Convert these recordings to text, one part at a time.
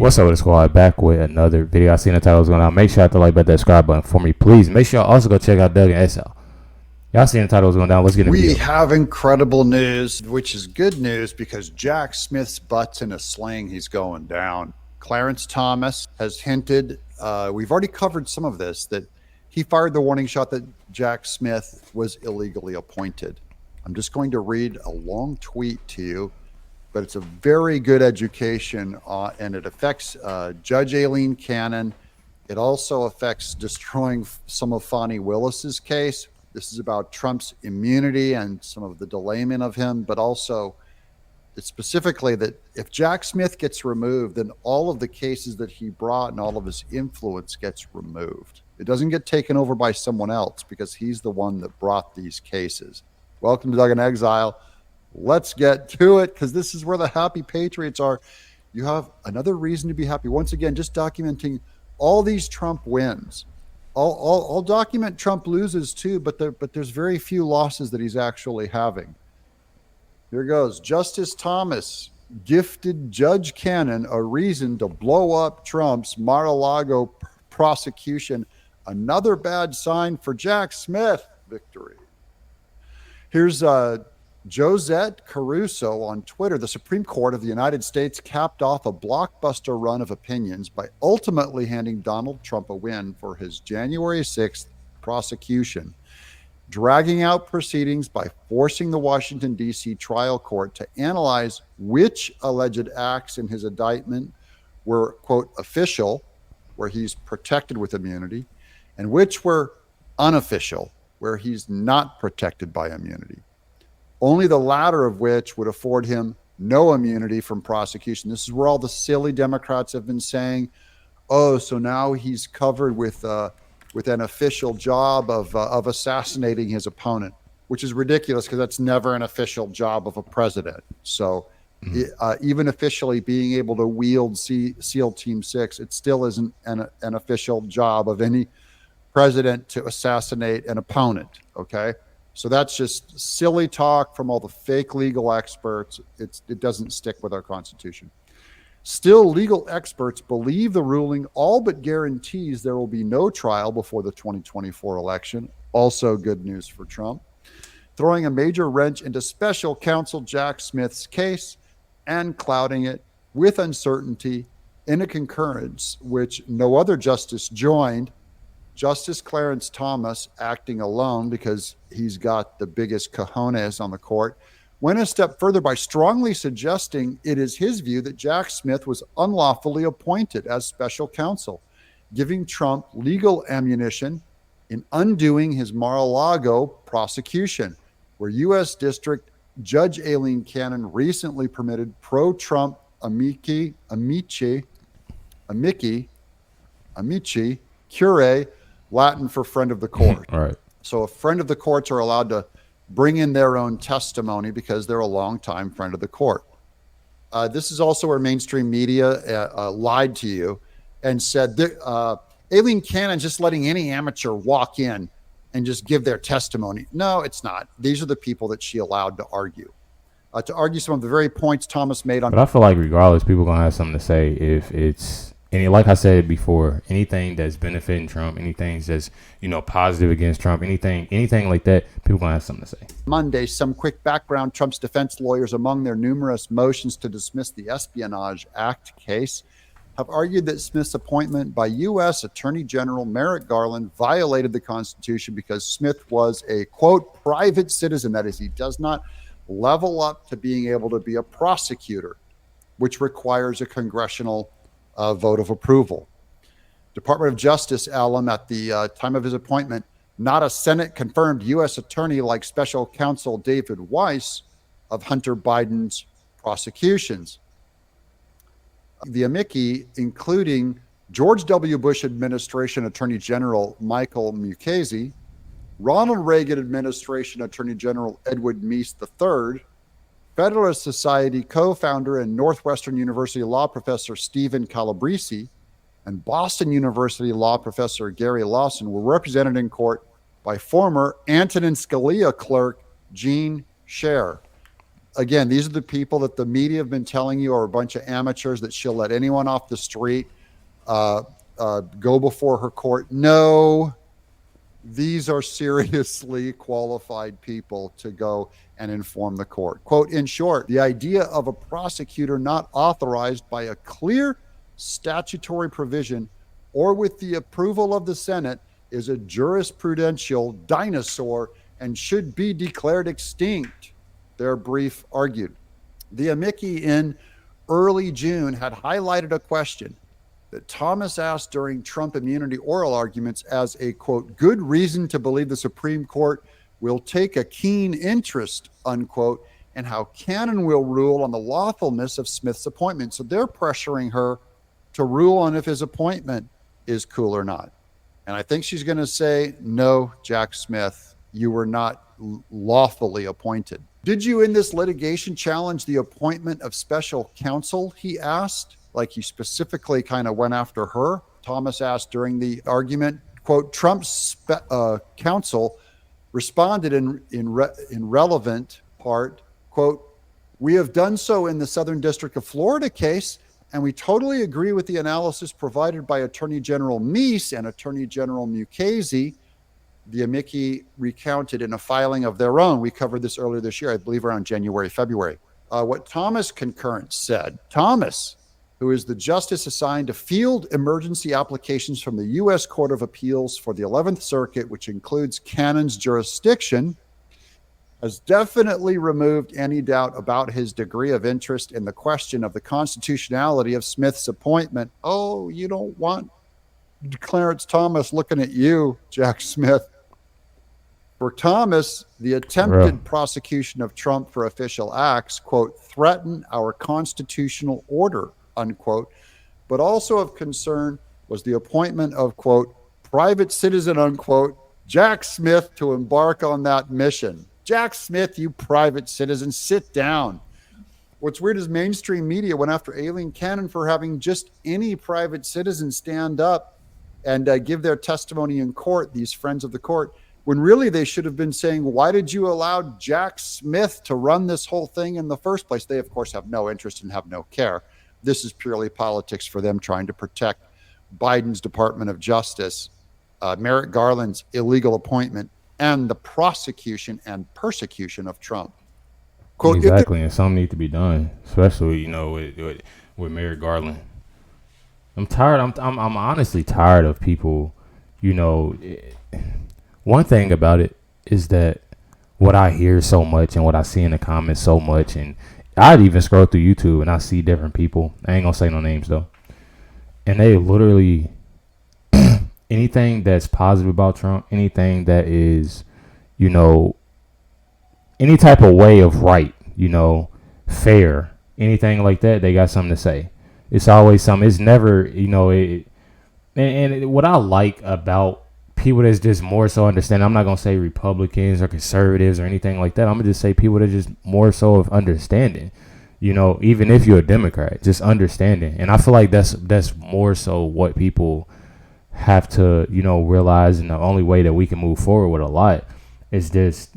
What's up with the squad? Back with another video. I seen the title was going on. Make sure you hit the like button, that subscribe button for me, please. Make sure y'all also go check out Doug and SL. Y'all seen the title was going down. Let's get into the video. We have incredible news, which is good news because Jack Smith's butt's in a sling. He's going down. Clarence Thomas has hinted, we've already covered some of this, that he fired the warning shot that Jack Smith was illegally appointed. I'm just going to read a long tweet to you, but it's a very good education, and it affects Judge Aileen Cannon. It also affects destroying some of Fani Willis's case. This is about Trump's immunity and some of the delayment of him, but also it's specifically that if Jack Smith gets removed, then all of the cases that he brought and all of his influence gets removed. It doesn't get taken over by someone else because he's the one that brought these cases. Welcome to Doug in Exile. Let's get to it because this is where the happy patriots are. You have another reason to be happy. Once again, just documenting all these Trump wins. I'll document Trump loses too, but there's very few losses that he's actually having. Here goes. Justice Thomas gifted Judge Cannon a reason to blow up Trump's Mar-a-Lago prosecution. Another bad sign for Jack Smith victory. Here's Josette Caruso on Twitter. The Supreme Court of the United States capped off a blockbuster run of opinions by ultimately handing Donald Trump a win for his January 6th prosecution, dragging out proceedings by forcing the Washington, D.C. trial court to analyze which alleged acts in his indictment were, quote, official, where he's protected with immunity, and which were unofficial, where he's not protected by immunity. Only the latter of which would afford him no immunity from prosecution. This is where all the silly Democrats have been saying, oh, so now he's covered with an official job of assassinating his opponent, which is ridiculous because that's never an official job of a president. So even officially being able to wield SEAL Team 6, it still isn't an official job of any president to assassinate an opponent, okay? So that's just silly talk from all the fake legal experts. It doesn't stick with our Constitution. Still, legal experts believe the ruling all but guarantees there will be no trial before the 2024 election. Also good news for Trump. Throwing a major wrench into special counsel Jack Smith's case and clouding it with uncertainty in a concurrence which no other justice joined. Justice Clarence Thomas, acting alone because he's got the biggest cojones on the court, went a step further by strongly suggesting it is his view that Jack Smith was unlawfully appointed as special counsel, giving Trump legal ammunition in undoing his Mar-a-Lago prosecution, where U.S. District Judge Aileen Cannon recently permitted pro-Trump amici curiae, Latin for friend of the court. All right. So a friend of the courts are allowed to bring in their own testimony because they're a longtime friend of the court. This is also where mainstream media lied to you and said Aileen Cannon just letting any amateur walk in and just give their testimony. No, it's not. These are the people that she allowed to argue some of the very points Thomas made on. But I feel like regardless, people going to have something to say if it's, and like I said before, anything that's benefiting Trump, anything that's, positive against Trump, anything like that, people going to have something to say. Monday, some quick background. Trump's defense lawyers, among their numerous motions to dismiss the Espionage Act case, have argued that Smith's appointment by U.S. Attorney General Merrick Garland violated the Constitution because Smith was a, quote, private citizen. That is, he does not level up to being able to be a prosecutor, which requires a congressional vote of approval. Department of Justice alum at the time of his appointment, not a Senate-confirmed U.S. attorney like special counsel David Weiss of Hunter Biden's prosecutions. The amici, including George W. Bush administration Attorney General Michael Mukasey, Ronald Reagan administration Attorney General Edward Meese III, Federalist Society co-founder and Northwestern University law professor Stephen Calabrese, and Boston University law professor Gary Lawson were represented in court by former Antonin Scalia clerk Jean Scher. again, these are the people that the media have been telling you are a bunch of amateurs, that she'll let anyone off the street go before her court. No, these are seriously qualified people to go and inform the court. Quote, in short, the idea of a prosecutor not authorized by a clear statutory provision or with the approval of the Senate is a jurisprudential dinosaur and should be declared extinct, their brief argued. The amici in early June had highlighted a question that Thomas asked during Trump immunity oral arguments as a, quote, good reason to believe the Supreme Court will take a keen interest, unquote, in how Cannon will rule on the lawfulness of Smith's appointment. So they're pressuring her to rule on if his appointment is cool or not. And I think she's going to say, no, Jack Smith, you were not lawfully appointed. Did you in this litigation challenge the appointment of special counsel? He asked. Like he specifically kind of went after her. Thomas asked during the argument, quote, Trump's counsel responded in relevant part, quote, we have done so in the Southern District of Florida case, and we totally agree with the analysis provided by Attorney General Meese and Attorney General Mukasey. The amici recounted in a filing of their own. We covered this earlier this year, I believe around January, February. What Thomas concurrence said, Thomas, who is the justice assigned to field emergency applications from the U.S. Court of Appeals for the 11th Circuit, which includes Cannon's jurisdiction, has definitely removed any doubt about his degree of interest in the question of the constitutionality of Smith's appointment. Oh, you don't want Clarence Thomas looking at you, Jack Smith. For Thomas, the attempted prosecution of Trump for official acts, quote, threaten our constitutional order, unquote, but also of concern was the appointment of, quote, private citizen, unquote, Jack Smith to embark on that mission. Jack Smith, you private citizen, sit down. What's weird is mainstream media went after Aileen Cannon for having just any private citizen stand up and give their testimony in court, these friends of the court, when really they should have been saying, why did you allow Jack Smith to run this whole thing in the first place? They, of course, have no interest and have no care. This is purely politics for them trying to protect Biden's Department of Justice, Merrick Garland's illegal appointment, and the prosecution and persecution of Trump. Quote, exactly, and something needs to be done, especially, with Merrick Garland. I'm tired. I'm honestly tired of people, one thing about it is that what I hear so much and what I see in the comments so much, and I'd even scroll through YouTube and I see different people. I ain't gonna say no names though. And they literally anything that's positive about Trump, anything that is, any type of way of right, fair, anything like that, they got something to say. It's always something. It's never, and what I like about people that's just more so understanding, I'm not going to say Republicans or conservatives or anything like that. I'm going to just say people that are just more so of understanding, even if you're a Democrat, just understanding. And I feel like that's more so what people have to, realize. And the only way that we can move forward with a lot is just,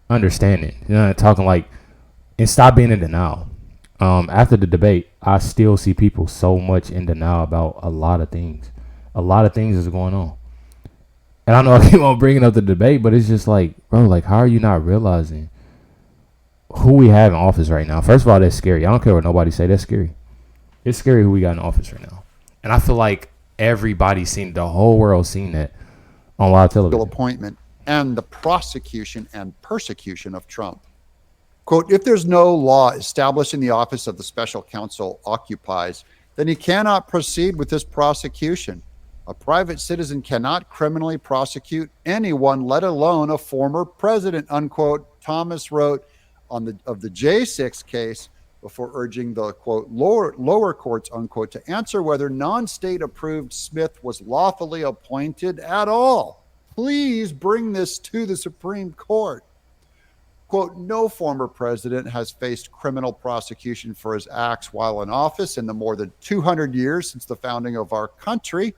understanding, talking like, and stop being in denial. After the debate, I still see people so much in denial about a lot of things. A lot of things is going on. And I know I keep on bringing up the debate, but it's just like, bro, like, how are you not realizing who we have in office right now? First of all, that's scary. I don't care what nobody say. That's scary. It's scary who we got in office right now. And I feel like everybody's seen, the whole world's seen that on live television. Appointment and the prosecution and persecution of Trump. Quote, if there's no law establishing the office of the special counsel occupies, then he cannot proceed with this prosecution. A private citizen cannot criminally prosecute anyone, let alone a former president, unquote. Thomas wrote of the J6 case before urging the, quote, lower courts, unquote, to answer whether non-state approved Smith was lawfully appointed at all. Please bring this to the Supreme Court. Quote, no former president has faced criminal prosecution for his acts while in office in the more than 200 years since the founding of our country.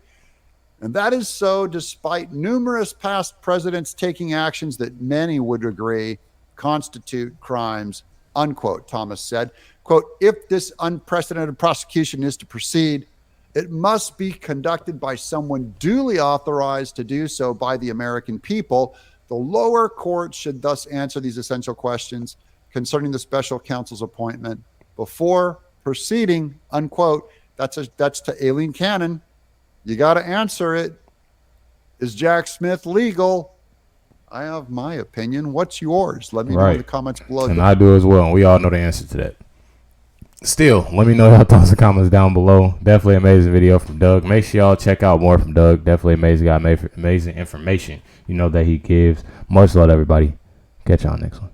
And that is so despite numerous past presidents taking actions that many would agree constitute crimes unquote, Thomas said. Quote, if this unprecedented prosecution is to proceed, it must be conducted by someone duly authorized to do so by the American people. The lower court should thus answer these essential questions concerning the special counsel's appointment before proceeding, unquote. That's to Aileen Cannon. You got to answer it. Is Jack Smith legal? I have my opinion. What's yours? Let me know in the comments below. And I do as well. And we all know the answer to that. Still, let me know your thoughts and comments down below. Definitely amazing video from Doug. Make sure y'all check out more from Doug. Definitely amazing guy. Amazing information, that he gives. Much love, everybody. Catch y'all next one.